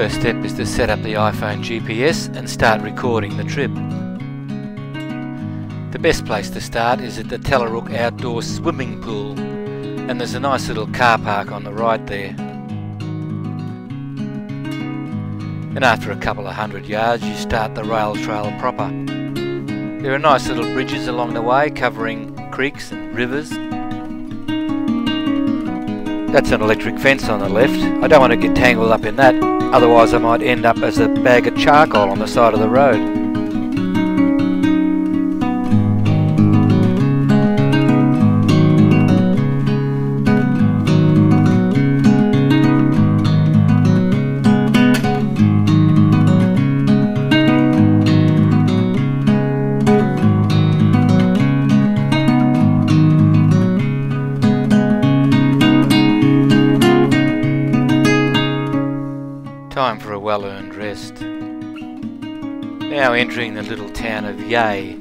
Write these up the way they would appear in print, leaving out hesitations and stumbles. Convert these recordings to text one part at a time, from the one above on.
First step is to set up the iPhone GPS and start recording the trip. The best place to start is at the Tallarook outdoor swimming pool, and there's a nice little car park on the right there. And after a couple of 100 yards you start the rail trail proper. There are nice little bridges along the way covering creeks and rivers. That's an electric fence on the left. I don't want to get tangled up in that, otherwise I might end up as a bag of charcoal on the side of the road. Time for a well-earned rest. Now entering the little town of Yea.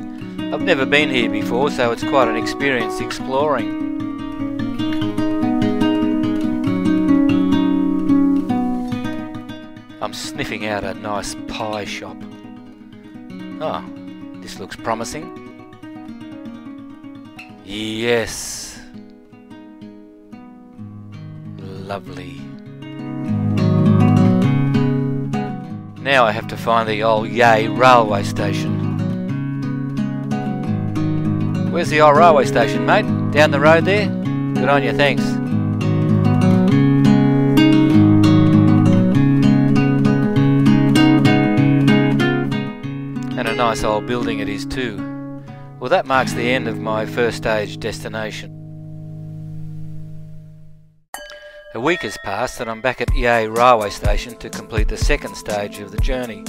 I've never been here before, so it's quite an experience exploring. I'm sniffing out a nice pie shop. Oh, this looks promising. Yes. Lovely. Now I have to find the old Yea railway station. Where's the old railway station, mate? Down the road there? Good on you, thanks. And a nice old building it is too. Well, that marks the end of my first stage destination. A week has passed and I'm back at Yea railway station to complete the second stage of the journey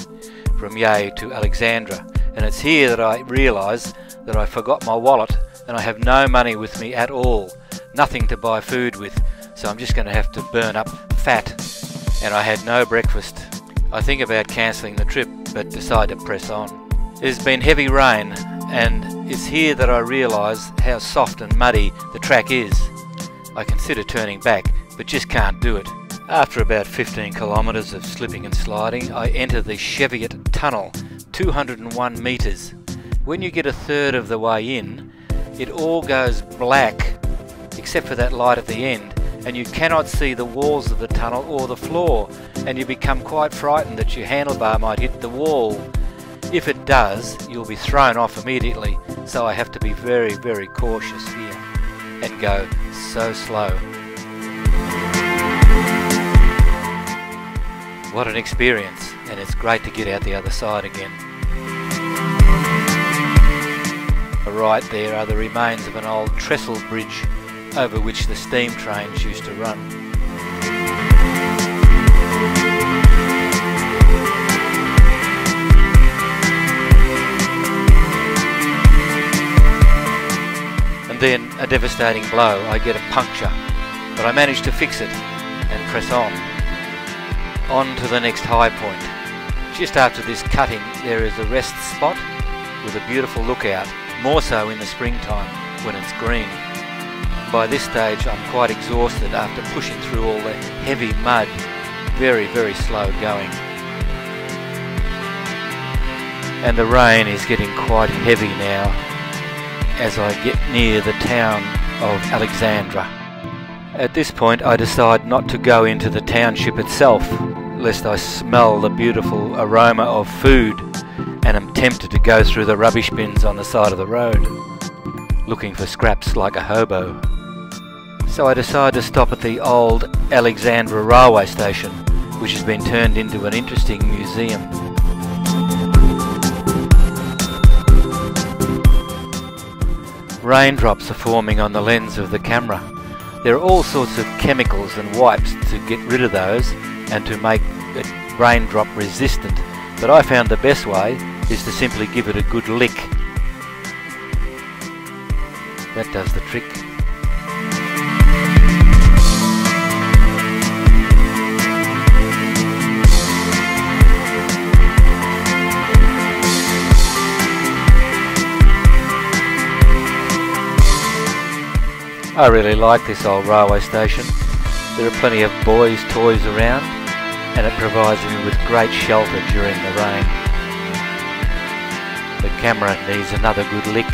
from Yea to Alexandra, and it's here that I realise that I forgot my wallet and I have no money with me at all, nothing to buy food with, so I'm just going to have to burn up fat, and I had no breakfast. I think about cancelling the trip but decide to press on. There's been heavy rain and it's here that I realise how soft and muddy the track is. I consider turning back, but just can't do it. After about 15 kilometres of slipping and sliding, I enter the Cheviot Tunnel, 201 metres. When you get a third of the way in, it all goes black, except for that light at the end, and you cannot see the walls of the tunnel or the floor, and you become quite frightened that your handlebar might hit the wall. If it does, you'll be thrown off immediately, so I have to be very, very cautious here, and go so slow. What an experience, and it's great to get out the other side again. Right there are the remains of an old trestle bridge over which the steam trains used to run. And then a devastating blow, I get a puncture, but I manage to fix it and press on. On to the next high point. Just after this cutting there is a rest spot with a beautiful lookout, more so in the springtime when it's green. By this stage I'm quite exhausted after pushing through all the heavy mud, very, very slow going. And the rain is getting quite heavy now as I get near the town of Alexandra. At this point I decide not to go into the township itself, lest I smell the beautiful aroma of food and am tempted to go through the rubbish bins on the side of the road, looking for scraps like a hobo. So I decide to stop at the old Alexandra railway station, which has been turned into an interesting museum. Raindrops are forming on the lens of the camera. There are all sorts of chemicals and wipes to get rid of those and to make it raindrop resistant, but I found the best way is to simply give it a good lick. That does the trick. I really like this old railway station. There are plenty of boys' toys around, and it provides me with great shelter during the rain. The camera needs another good lick.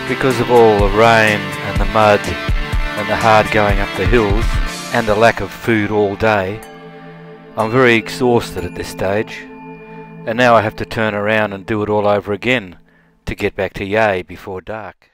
Because of all the rain and the mud and the hard going up the hills and the lack of food all day, I'm very exhausted at this stage, and now I have to turn around and do it all over again to get back to Yea before dark.